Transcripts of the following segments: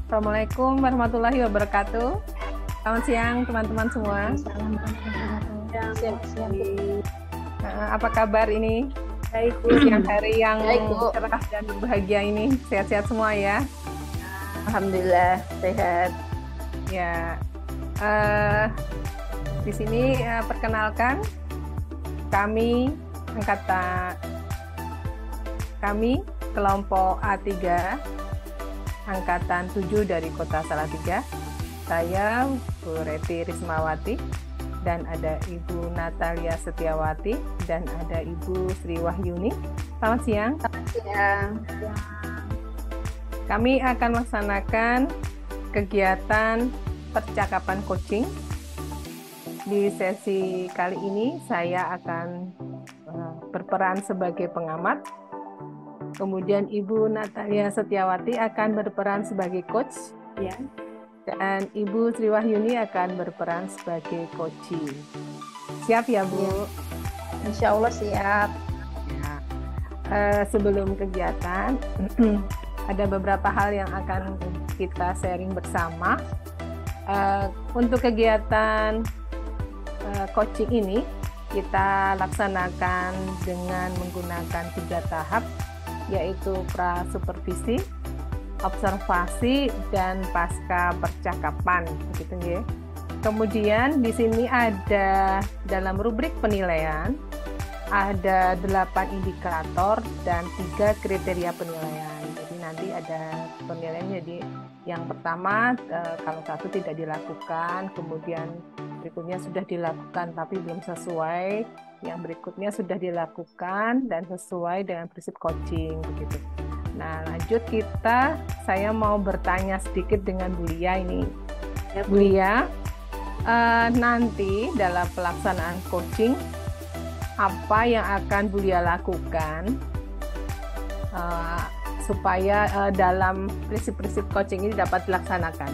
Assalamualaikum warahmatullahi wabarakatuh. Selamat siang teman-teman semua. Salam siang. Apa kabar ini? Baik, Bu. Siang hari yang Baik, Bu. cerah dan berbahagia ini. Sehat-sehat semua ya. Alhamdulillah sehat. Ya, di sini perkenalkan kami kelompok A3 angkatan 7 dari Kota Salatiga. Saya Bu Reti Rismawati dan ada Ibu Natalia Setiawati dan ada Ibu Sri Wahyuni. Selamat siang. Siang. Kami akan melaksanakan kegiatan percakapan coaching. Di sesi kali ini saya akan berperan sebagai pengamat. Kemudian Ibu Natalia Setiawati akan berperan sebagai coach. Ya. Dan Ibu Sri Wahyuni akan berperan sebagai coaching. Siap ya, Bu? Insya Allah siap. Ya. Sebelum kegiatan, ada beberapa hal yang akan kita sharing bersama. Untuk kegiatan coaching ini, kita laksanakan dengan menggunakan 3 tahap, yaitu pra-supervisi, observasi, dan pasca percakapan, gitu ya. Kemudian di sini ada dalam rubrik penilaian ada 8 indikator dan 3 kriteria penilaian. Jadi nanti ada penilaian. Jadi yang pertama kalau satu tidak dilakukan, kemudian berikutnya sudah dilakukan tapi belum sesuai, yang berikutnya sudah dilakukan dan sesuai dengan prinsip coaching begitu. Nah, lanjut saya mau bertanya sedikit dengan Bu Lia ini. Ya, Bu Lia, nanti dalam pelaksanaan coaching, apa yang akan Bu Lia lakukan supaya dalam prinsip-prinsip coaching ini dapat dilaksanakan?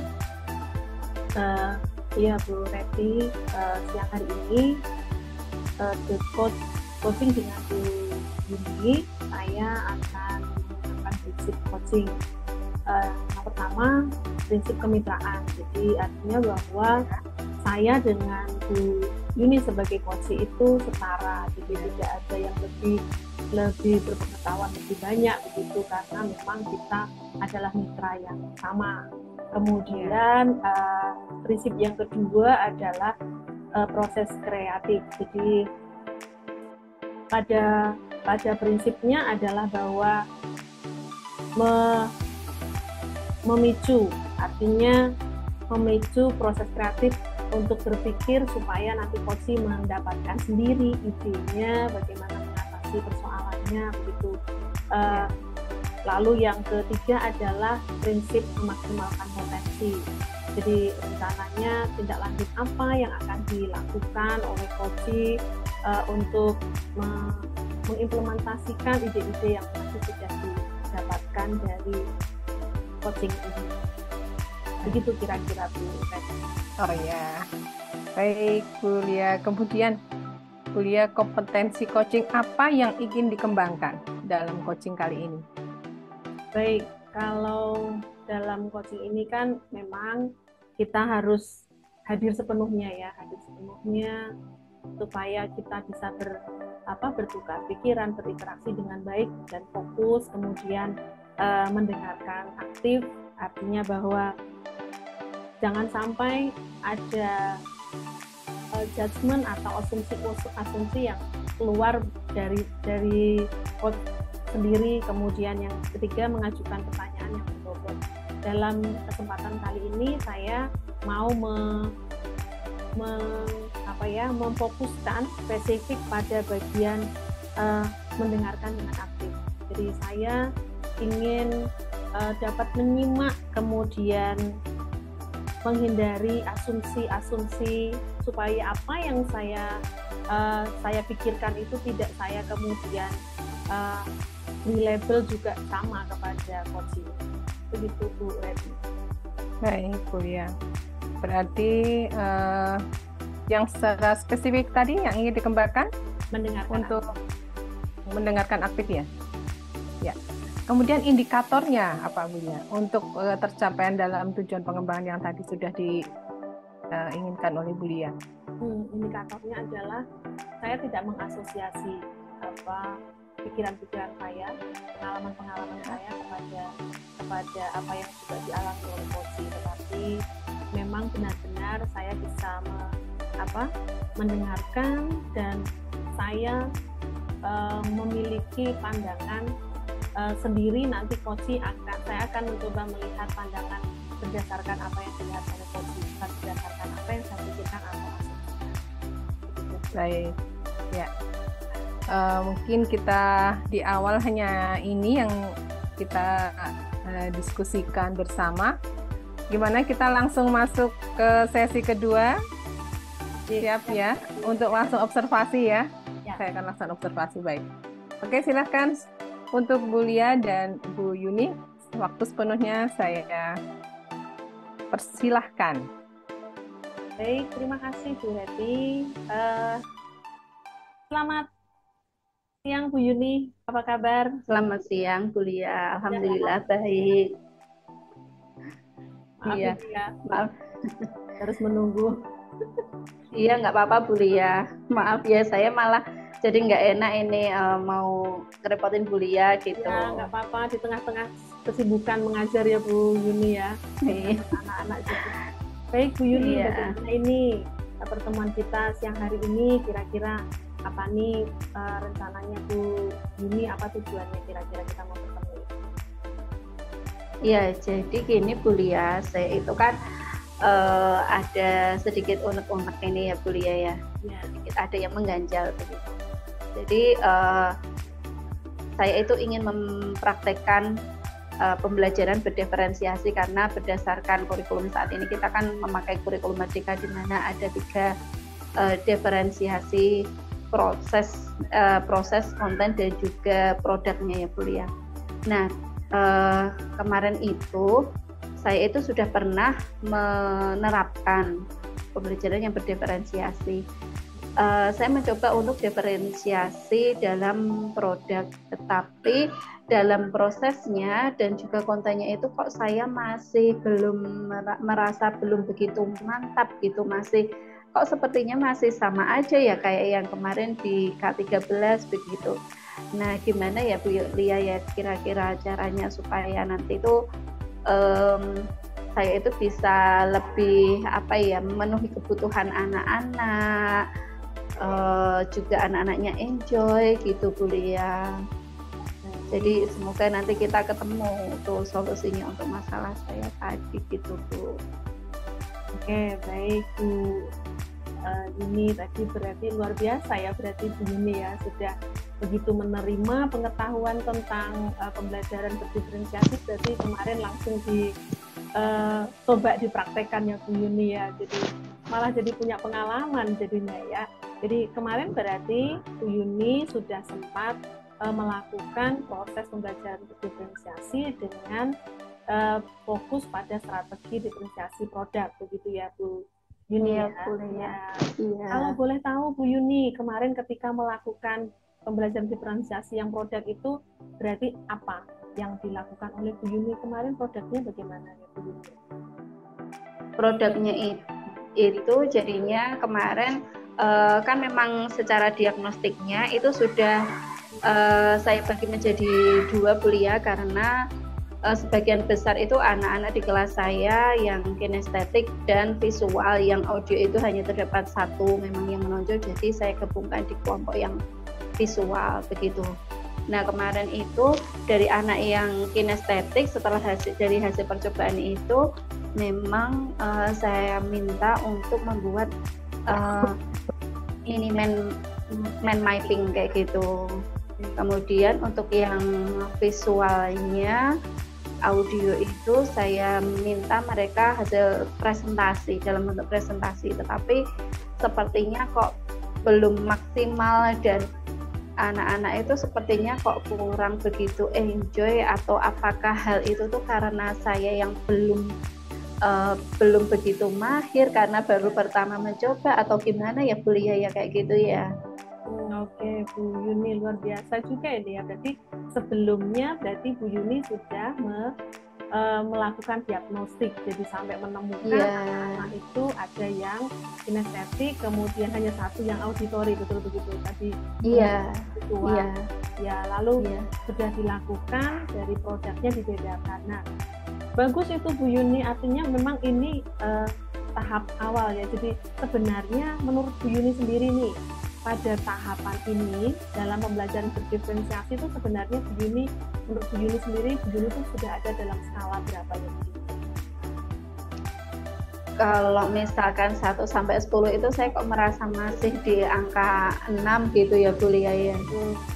Iya, Bu Reti, siang hari ini coaching dengan Bu Yuni, saya akan menggunakan prinsip coaching. Yang pertama, prinsip kemitraan. Jadi artinya bahwa saya dengan Bu Yuni sebagai coaching itu setara, jadi tidak ada yang lebih berpengetahuan lebih banyak begitu, karena memang kita adalah mitra yang sama. Kemudian prinsip yang kedua adalah proses kreatif. Jadi pada prinsipnya adalah bahwa memicu, artinya memicu proses kreatif untuk berpikir supaya nanti coach mendapatkan sendiri idenya, bagaimana mengatasi persoalannya begitu. Lalu yang ketiga adalah prinsip memaksimalkan potensi. Jadi rencananya tindak lanjut apa yang akan dilakukan oleh coach untuk mengimplementasikan ide-ide yang masih sudah didapatkan dari coaching ini. Begitu kira-kira Bu Reti. Oh ya, baik Bu Lia. Kemudian Bu Lia, kompetensi coaching apa yang ingin dikembangkan dalam coaching kali ini? Baik, kalau dalam coaching ini kan memang kita harus hadir sepenuhnya supaya kita bisa bertukar pikiran, berinteraksi dengan baik dan fokus, kemudian mendengarkan aktif, artinya bahwa jangan sampai ada judgement atau asumsi yang keluar dari coach sendiri. Kemudian yang ketiga, mengajukan pertanyaan yang berbobot. Dalam kesempatan kali ini saya mau memfokuskan spesifik pada bagian mendengarkan dengan aktif. Jadi saya ingin dapat menyimak, kemudian menghindari asumsi-asumsi supaya apa yang saya pikirkan itu tidak saya kemudian di-label juga sama kepada coaching. Begitu Bu Reti. Baik Bu ya. Berarti yang secara spesifik tadi yang ingin dikembangkan mendengarkan untuk mendengarkan aktif ya. Ya. Kemudian indikatornya apa Bu ya untuk tercapaian dalam tujuan pengembangan yang tadi sudah diinginkan oleh Bu Lia? Indikatornya adalah saya tidak mengasosiasi pikiran-pikiran saya, pengalaman-pengalaman saya kepada apa yang sudah dialami oleh Koji, tetapi memang benar-benar saya bisa mendengarkan dan saya memiliki pandangan sendiri. Nanti saya akan mencoba melihat pandangan berdasarkan apa yang dilihat oleh Koji, bukan berdasarkan apa yang saya pikirkan atau asumsi. Baik, ya. Mungkin kita di awal hanya ini yang kita diskusikan bersama. Gimana kita langsung masuk ke sesi kedua? Siap ya, untuk langsung observasi ya. Saya akan langsung observasi, baik. Oke, silahkan untuk Bu Lia dan Bu Yuni, waktu sepenuhnya saya persilahkan. Baik, terima kasih Bu Heti. Selamat siang Bu Yuni, apa kabar? Selamat siang Bu Lia, alhamdulillah baik. Maaf iya, ya, maaf harus menunggu. Iya, nggak apa-apa Bu Lia. Maaf ya, saya malah jadi nggak enak ini mau ngerepotin Bu Lia gitu. Ya, nggak apa-apa, di tengah-tengah kesibukan mengajar ya Bu Yuni ya, anak-anak juga. Baik Bu Yuni, bagaimana ini pertemuan kita siang hari ini, kira-kira apa nih rencananya Bu Yuni, apa tujuannya kira-kira kita mau bertemu? Iya, jadi gini Bu Lia, saya itu kan ada sedikit unek-unek ini ya Bu Lia ya, sedikit ada yang mengganjal begitu. Jadi saya itu ingin mempraktekkan pembelajaran berdiferensiasi, karena berdasarkan kurikulum saat ini kita kan memakai kurikulum Merdeka di mana ada 3 diferensiasi proses konten dan juga produknya ya Bu Lia. Nah, kemarin itu saya itu sudah pernah menerapkan pembelajaran yang berdiferensiasi. Saya mencoba untuk diferensiasi dalam produk, tetapi dalam prosesnya dan juga kontennya itu kok saya masih belum merasa belum begitu mantap gitu, masih kok sepertinya masih sama aja ya kayak yang kemarin di K13 begitu. Nah, gimana ya Bu Lia ya kira-kira caranya supaya nanti itu saya itu bisa lebih memenuhi kebutuhan anak-anak, juga anak-anaknya enjoy gitu Bu Lia. Jadi semoga nanti kita ketemu tuh solusinya untuk masalah saya tadi gitu Bu. Oke, baik Bu Yuni, tadi berarti luar biasa ya, berarti Bu Yuni ya sudah begitu menerima pengetahuan tentang pembelajaran berdiferensiasi, berarti kemarin langsung coba dipraktekkan ya Bu Yuni ya, jadi malah jadi punya pengalaman jadinya ya. Jadi kemarin berarti Bu Yuni sudah sempat melakukan proses pembelajaran berdiferensiasi dengan fokus pada strategi diferensiasi produk, begitu ya Bu Yuni ya. Iya. Kalau boleh tahu Bu Yuni, kemarin ketika melakukan pembelajaran diferensiasi yang produk itu berarti apa yang dilakukan oleh Bu Yuni kemarin, produknya bagaimana ya Bu Yuni? Produknya itu jadinya kemarin kan memang secara diagnostiknya itu sudah saya bagi menjadi 2 Bu Lia, karena sebagian besar itu anak-anak di kelas saya yang kinestetik dan visual, yang audio itu hanya terdapat 1 memang yang menonjol, jadi saya gabungkan di kelompok yang visual begitu. Nah, kemarin itu dari anak yang kinestetik, setelah dari hasil percobaan itu memang saya minta untuk membuat ini mind mapping kayak gitu. Kemudian untuk yang visualnya, audio itu saya minta mereka hasil presentasi dalam bentuk presentasi, tetapi sepertinya kok belum maksimal dan anak-anak itu sepertinya kok kurang begitu enjoy, atau apakah hal itu tuh karena saya yang belum begitu mahir karena baru pertama mencoba, atau gimana ya Bu Lia ya kayak gitu ya. Oke, Bu Yuni luar biasa juga ini ya. Berarti sebelumnya berarti Bu Yuni sudah melakukan diagnostik, jadi sampai menemukan anak itu ada yang kinestetik, kemudian hanya satu yang auditori, betul begitu tadi. Iya. Iya. Ya, lalu sudah dilakukan, dari produknya dibedakan. Nah, bagus itu Bu Yuni, artinya memang ini tahap awal ya. Jadi sebenarnya menurut Bu Yuni sendiri nih, pada tahapan ini dalam pembelajaran berdiferensiasi itu sebenarnya Bu Yuni, menurut Bu Yuni sendiri, Bu Yuni itu sudah ada dalam skala berapa ya? Kalau misalkan 1 sampai 10 itu saya kok merasa masih di angka 6 gitu ya Bu Lia ya.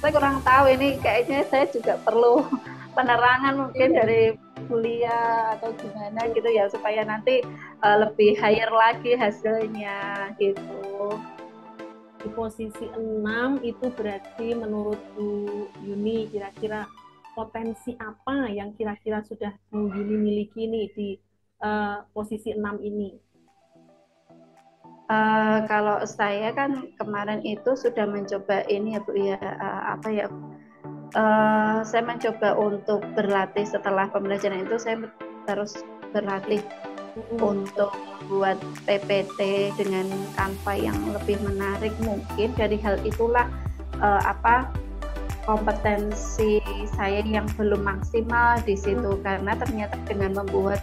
Saya kurang tahu, ini kayaknya saya juga perlu penerangan mungkin dari Bu Lia atau gimana gitu ya, supaya nanti lebih higher lagi hasilnya gitu. Di posisi 6 itu berarti menurut Bu Yuni kira-kira potensi apa yang kira-kira sudah Bu Yuni miliki nih di posisi 6 ini? Kalau saya kan kemarin itu sudah mencoba ini ya Bu ya, saya mencoba untuk berlatih setelah pembelajaran itu, saya terus berlatih untuk membuat PPT dengan Canva yang lebih menarik. Mungkin dari hal itulah kompetensi saya yang belum maksimal di situ, karena ternyata dengan membuat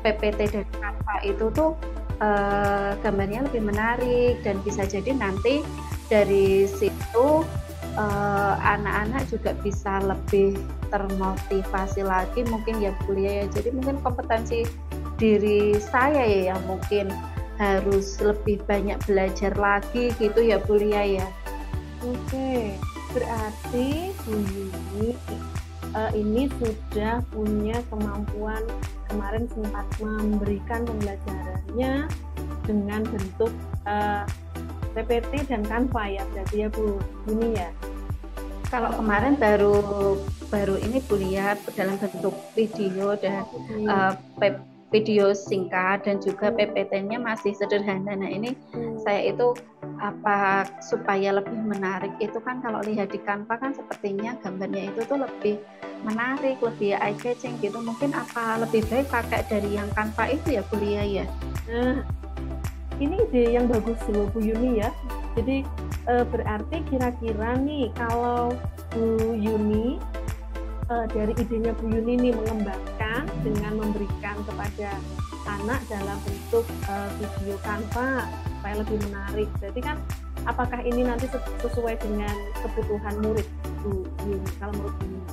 PPT dari Canva itu tuh gambarnya lebih menarik, dan bisa jadi nanti dari situ anak-anak juga bisa lebih termotivasi lagi mungkin ya Bu Lia ya. Jadi mungkin kompetensi diri saya ya yang mungkin harus lebih banyak belajar lagi gitu ya Bu Lia ya. Oke, berarti Bu Yuni ini sudah punya kemampuan, kemarin sempat memberikan pembelajarannya dengan bentuk PPT dan Canva ya, berarti ya Bu Yuni ya. Kalau kemarin baru ini Bu Lia dalam bentuk video dan video singkat, dan juga PPT-nya masih sederhana. Nah ini saya itu supaya lebih menarik itu kan, kalau lihat di Canva kan sepertinya gambarnya itu tuh lebih menarik, lebih eye catching gitu. Mungkin lebih baik pakai dari yang Canva itu ya Bu Lia ya. Nah, ini ide yang bagus Bu Yuni ya. Jadi berarti kira-kira nih kalau Bu Yuni dari idenya Bu Yuni nih mengembangkan dengan memberikan kepada anak dalam bentuk video Canva supaya lebih menarik. Berarti kan apakah ini nanti sesuai dengan kebutuhan murid Bu Yuni kalau menurut Bu Yuni?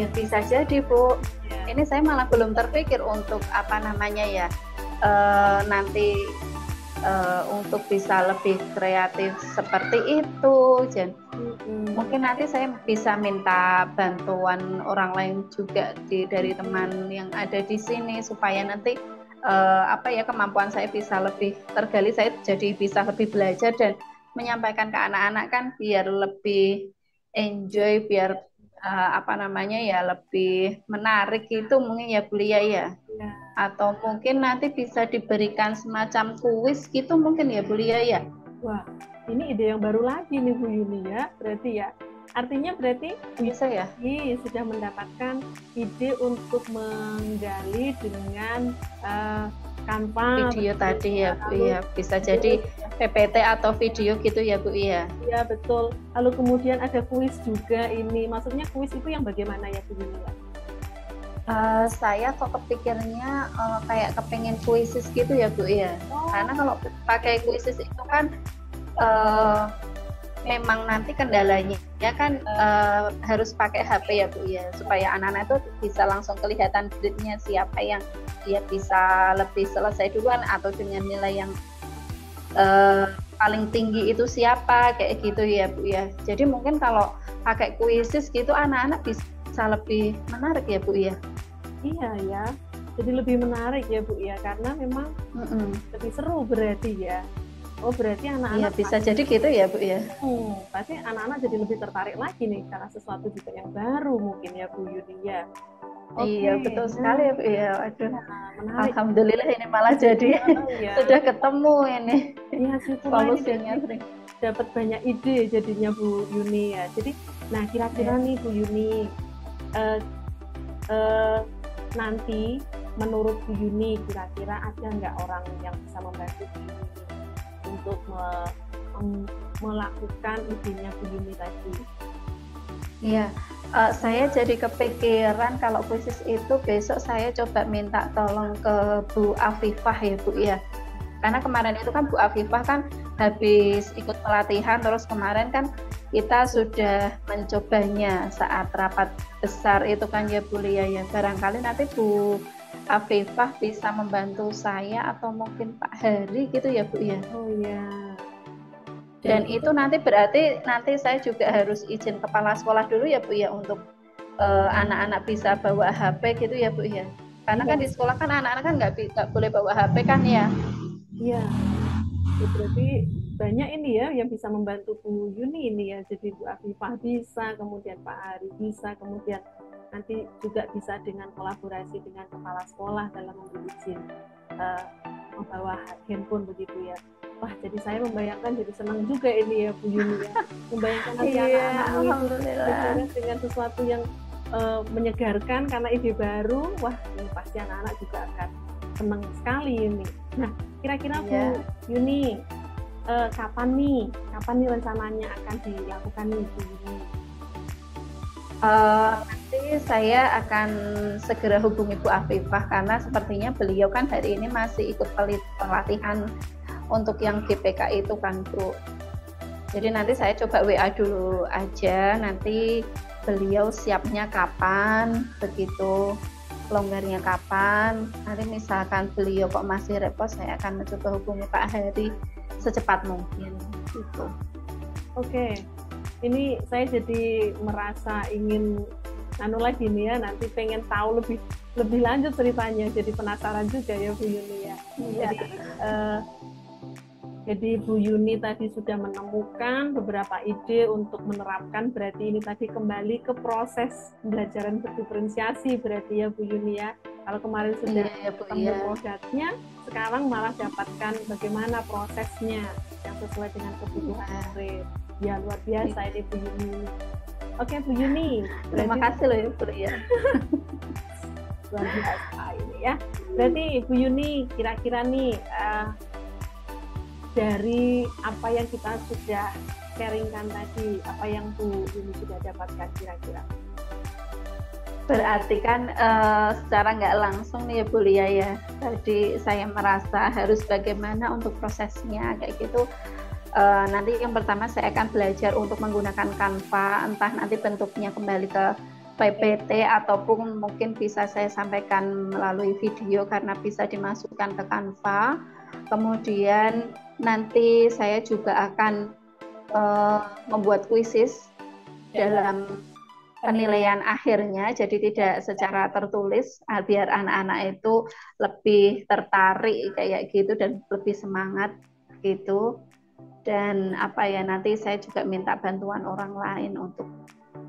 Ya bisa jadi Bu. Ya. Ini saya malah belum terpikir untuk nanti untuk bisa lebih kreatif seperti itu. Jadi mungkin nanti saya bisa minta bantuan orang lain juga dari teman yang ada di sini, supaya nanti kemampuan saya bisa lebih tergali, saya jadi bisa lebih belajar dan menyampaikan ke anak-anak kan, biar lebih enjoy, biar lebih menarik itu mungkin ya Bu Lia ya. Atau mungkin nanti bisa diberikan semacam kuis gitu mungkin ya Bu Lia ya. Wah, ini ide yang baru lagi nih Bu Yuni ya, berarti ya. Artinya berarti bisa ya, sudah mendapatkan ide untuk menggali dengan Canva video tadi ya Bu ya. Bisa jadi PPT atau video gitu ya Bu ya. Iya betul. Lalu kemudian ada kuis juga ini. Maksudnya kuis itu yang bagaimana ya Bu Yuni ya? Saya kok kepikirnya kayak kepengen kuisis gitu ya Bu ya. Karena kalau pakai kuisis itu kan memang nanti kendalanya ya kan harus pakai HP ya Bu ya, supaya anak-anak itu bisa langsung kelihatan gradenya siapa yang dia bisa lebih selesai duluan atau dengan nilai yang paling tinggi itu siapa, kayak gitu ya Bu ya. Jadi mungkin kalau pakai kuisis gitu anak-anak bisa lebih menarik ya Bu ya. Iya ya, jadi lebih menarik ya Bu ya, karena memang lebih seru berarti ya. Oh berarti anak-anak ya, bisa jadi gitu ya Bu ya. Pasti anak-anak jadi lebih tertarik lagi nih karena sesuatu juga yang baru mungkin ya Bu Yuni ya. Iya betul sekali ya Bu ya. Aduh, alhamdulillah ini malah jadi sudah ketemu ini. Iya, solusinya. dapat banyak ide jadinya Bu Yuni ya. Jadi, nah kira-kira nih Bu Yuni, nanti menurut Bu Yuni kira-kira ada nggak orang yang bisa membantu Bu Yuni untuk melakukan idenya Bu Yuni tadi? Iya, saya jadi kepikiran kalau khusus itu besok saya coba minta tolong ke Bu Afifah ya Bu ya. Karena kemarin itu kan Bu Afifah kan habis ikut pelatihan, terus kemarin kan kita sudah mencobanya saat rapat besar itu kan ya Bu Lia ya. Barangkali nanti Bu Afifah bisa membantu saya atau mungkin Pak Hari gitu ya Bu ya. Oh ya. Dan itu nanti berarti nanti saya juga harus izin kepala sekolah dulu ya Bu ya untuk anak-anak bisa bawa HP gitu ya Bu ya. Karena kan di sekolah kan anak-anak kan nggak boleh bawa HP kan ya. Iya. Berarti banyak ini ya yang bisa membantu Bu Yuni ini ya. Jadi Bu Afifah bisa, kemudian Pak Hari bisa, kemudian nanti juga bisa dengan kolaborasi dengan kepala sekolah dalam memberi izin membawa handphone begitu ya. Wah, jadi saya membayangkan jadi senang juga ini ya Bu Yuni ya. Membayangkan nanti anak-anak dengan sesuatu yang menyegarkan karena ide baru. Wah, ini pasti anak-anak juga akan senang sekali ini. Nah, kira-kira Bu Yuni, kapan nih rencananya akan dilakukan nih Bu Yuni? Nanti saya akan segera hubungi Bu Afifah karena sepertinya beliau kan hari ini masih ikut pelatihan untuk yang GPK itu kan Bu. Jadi nanti saya coba WA dulu aja, nanti beliau siapnya kapan, begitu longgarnya kapan. Nanti misalkan beliau kok masih repot, saya akan mencoba hubungi Pak Hari secepat mungkin gitu. Oke. Ini saya jadi merasa ingin lagi nih ya, nanti pengen tahu lebih lanjut ceritanya, jadi penasaran juga ya Bu Yuni ya. Jadi Bu Yuni tadi sudah menemukan beberapa ide untuk menerapkan, berarti ini tadi kembali ke proses pembelajaran berdiferensiasi berarti ya Bu Yuni ya. Kalau kemarin sudah ketemu produknya, sekarang malah dapatkan bagaimana prosesnya yang sesuai dengan kebutuhan murid. Ya luar biasa ini Bu Yuni. Oke Bu Yuni, terima kasih loh ya Bu ya. Luar biasa ini ya. Berarti Bu Yuni kira-kira nih dari apa yang kita sudah sharingkan tadi, apa yang Bu Yuni sudah dapatkan kira-kira? Berarti kan secara nggak langsung nih ya Bu Lia ya, tadi saya merasa harus bagaimana untuk prosesnya kayak gitu. Nanti yang pertama saya akan belajar untuk menggunakan Canva, entah nanti bentuknya kembali ke PPT ataupun mungkin bisa saya sampaikan melalui video karena bisa dimasukkan ke Canva. Kemudian nanti saya juga akan membuat kuisis dalam penilaian akhirnya, jadi tidak secara tertulis, biar anak-anak itu lebih tertarik kayak gitu dan lebih semangat gitu. Dan nanti saya juga minta bantuan orang lain untuk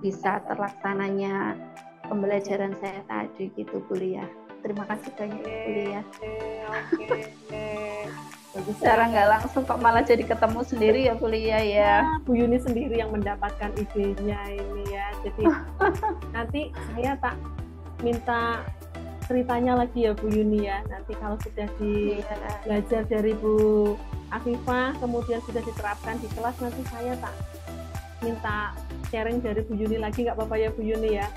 bisa terlaksananya pembelajaran saya tadi gitu Bu Lia. Terima kasih banyak Bu Lia. Secara nggak langsung kok malah jadi ketemu sendiri ya Bu Lia ya. Bu Yuni sendiri yang mendapatkan idenya ini ya. Jadi nanti saya tak minta ceritanya lagi ya Bu Yuni ya. Nanti kalau sudah belajar dari Bu Afifah, kemudian sudah diterapkan di kelas, nanti saya tak minta sharing dari Bu Yuni lagi, nggak apa-apa ya Bu Yuni ya?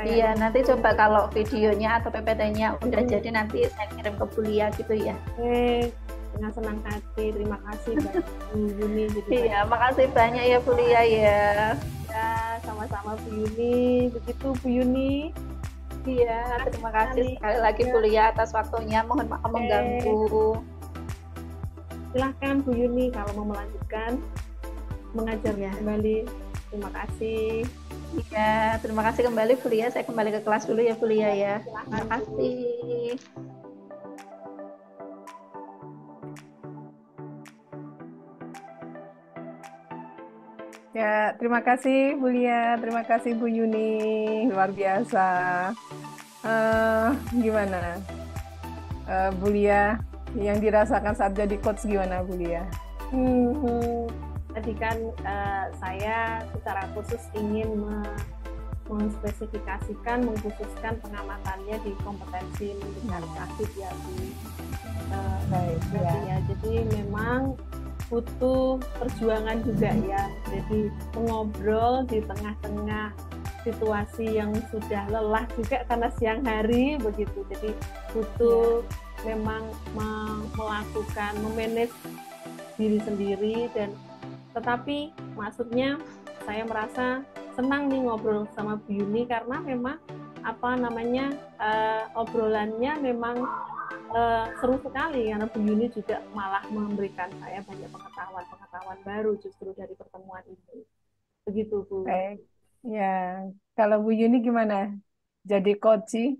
Iya, nanti coba kalau videonya atau PPT-nya udah jadi nanti saya kirim ke Bu Lia gitu ya. Dengan senang hati, terima kasih Bu Yuni. Iya, makasih banyak ya Bu Lia ya. Ya, sama-sama Bu Yuni. Begitu Bu Yuni. Iya, terima kasih sekali lagi Bu Lia atas waktunya. Mohon maaf mengganggu. Silahkan Bu Yuni kalau mau melanjutkan mengajarnya kembali. Terima kasih. Iya, terima kasih kembali Bu Lia. Saya kembali ke kelas dulu ya Bu Lia ya. Terima kasih. Ya, terima kasih Bu Lia, terima kasih Bu Yuni, luar biasa. Gimana Bu Lia, yang dirasakan saat jadi coach gimana Bu Lia? tadi kan saya secara khusus ingin mengspesifikasikan, mengkhususkan pengamatannya di kompetensi komunikatif ya Bu. Ya. Jadi memang butuh perjuangan juga ya. Jadi mengobrol di tengah-tengah situasi yang sudah lelah juga karena siang hari begitu. Jadi butuh memang melakukan memanage diri sendiri, dan tetapi maksudnya saya merasa senang nih ngobrol sama Bu Yuni karena memang obrolannya memang seru sekali, karena Bu Yuni juga malah memberikan saya banyak pengetahuan baru justru dari pertemuan ini. Begitu Bu. Baik. Ya, kalau Bu Yuni gimana? Jadi coach?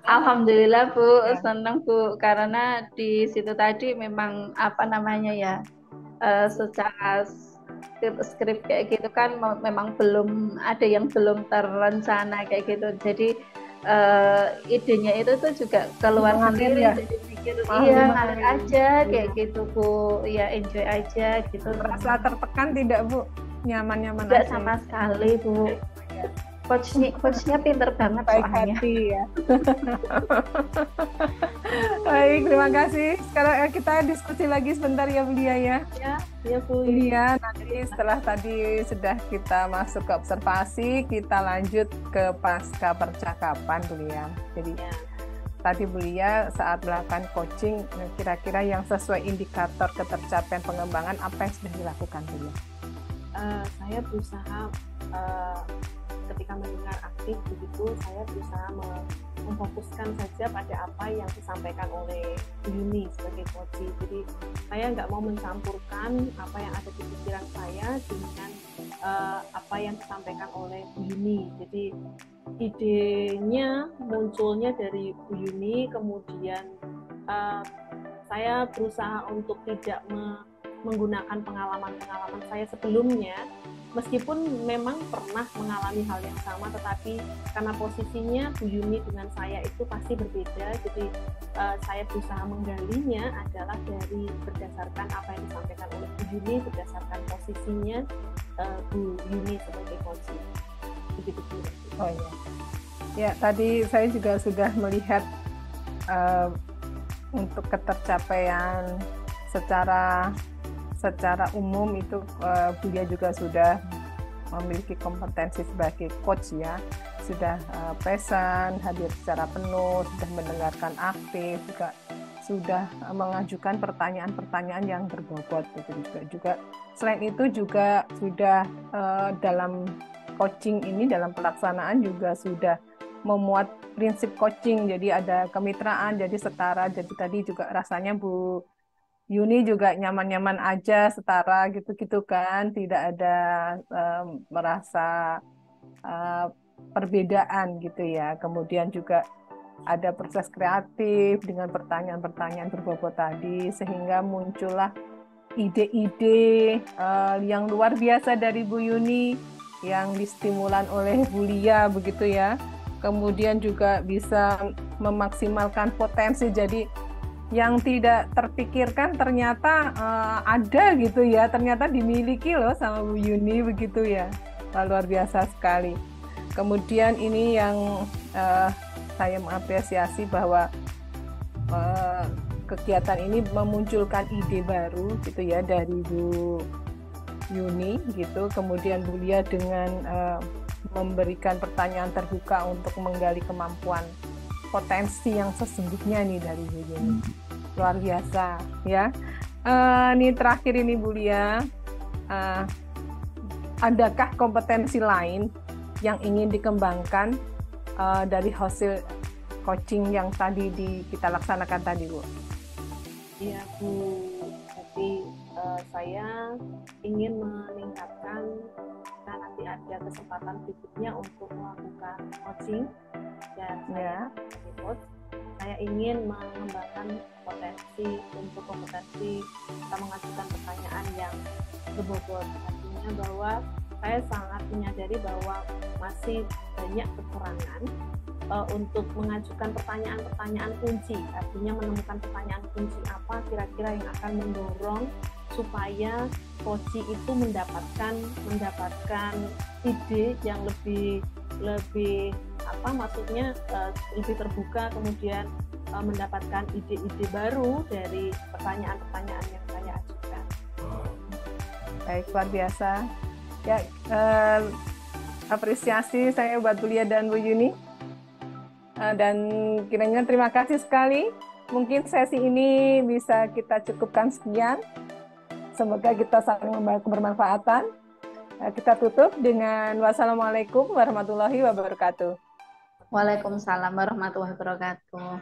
Alhamdulillah Bu, senang Bu, karena di situ tadi memang secara skrip kayak gitu kan memang belum ada yang belum terencana kayak gitu. Jadi idenya itu tuh juga keluar sendiri ya? Jadi pikir ngalir aja kayak gitu Bu, ya enjoy aja gitu. Merasa tertekan tidak Bu? Nyaman-nyaman aja? Tidak sama sekali Bu. Coachnya pinter banget baik soalnya. Hati ya. Baik, terima kasih. Sekarang kita diskusi lagi sebentar ya Bu Lia ya. Ya Bu Lia, nanti setelah tadi sudah kita masuk ke observasi, kita lanjut ke pasca percakapan Bu Lia. Jadi tadi Bu Lia saat melakukan coaching, kira-kira yang sesuai indikator ketercapaian pengembangan apa yang sudah dilakukan Bu Lia? Saya berusaha ketika mendengar aktif begitu, saya berusaha memfokuskan saja pada apa yang disampaikan oleh Bu Yuni sebagai coach. Jadi saya nggak mau mencampurkan apa yang ada di pikiran saya dengan apa yang disampaikan oleh Bu Yuni. Jadi idenya munculnya dari Bu Yuni, kemudian saya berusaha untuk tidak menggunakan pengalaman-pengalaman saya sebelumnya, meskipun memang pernah mengalami hal yang sama, tetapi karena posisinya Bu Yuni dengan saya itu pasti berbeda, jadi saya berusaha menggalinya adalah dari berdasarkan apa yang disampaikan oleh Bu Yuni, berdasarkan posisinya Bu Yuni sebagai coach. Begitu Bu. Oh iya. Ya, tadi saya juga sudah melihat untuk ketercapaian secara umum itu Bu Lia juga sudah memiliki kompetensi sebagai coach ya, sudah present, hadir secara penuh, sudah mendengarkan aktif, sudah mengajukan pertanyaan-pertanyaan yang berbobot juga. Selain itu juga sudah dalam coaching ini, dalam pelaksanaan juga sudah memuat prinsip coaching, jadi ada kemitraan, jadi setara, jadi tadi juga rasanya Bu Yuni juga nyaman-nyaman aja, setara gitu-gitu kan, tidak ada merasa perbedaan gitu ya. Kemudian juga ada proses kreatif dengan pertanyaan-pertanyaan berbobot tadi, sehingga muncullah ide-ide yang luar biasa dari Bu Yuni yang distimulan oleh Bu Lia begitu ya. Kemudian juga bisa memaksimalkan potensi, jadi yang tidak terpikirkan ternyata ada gitu ya, ternyata dimiliki loh sama Bu Yuni begitu ya. Luar biasa sekali. Kemudian ini yang saya mengapresiasi bahwa kegiatan ini memunculkan ide baru gitu ya dari Bu Yuni gitu. Kemudian Bu Lia dengan memberikan pertanyaan terbuka untuk menggali kemampuan potensi yang sesungguhnya nih dari Bu Yuni. Luar biasa ya. Ini terakhir ini Bu Lia, adakah kompetensi lain yang ingin dikembangkan dari hasil coaching yang tadi kita laksanakan tadi Bu? Iya Bu, jadi saya ingin meningkatkan, nah nanti ada kesempatan berikutnya untuk melakukan coaching, dan sebagai coach saya ingin mengembangkan potensi untuk kompetensi kita mengajukan pertanyaan yang berbobot. Artinya bahwa saya sangat menyadari bahwa masih banyak kekurangan untuk mengajukan pertanyaan-pertanyaan kunci, artinya menemukan pertanyaan kunci apa kira-kira yang akan mendorong supaya Koji itu mendapatkan ide yang lebih maksudnya lebih terbuka, kemudian mendapatkan ide-ide baru dari pertanyaan-pertanyaan yang saya ajukan. Baik, luar biasa. Ya, apresiasi saya buat Bu Lia dan Bu Yuni. Dan kiranya terima kasih sekali. Mungkin sesi ini bisa kita cukupkan sekian. Semoga kita saling membawa kebermanfaatan. Kita tutup dengan wassalamualaikum warahmatullahi wabarakatuh. Waalaikumsalam warahmatullahi wabarakatuh.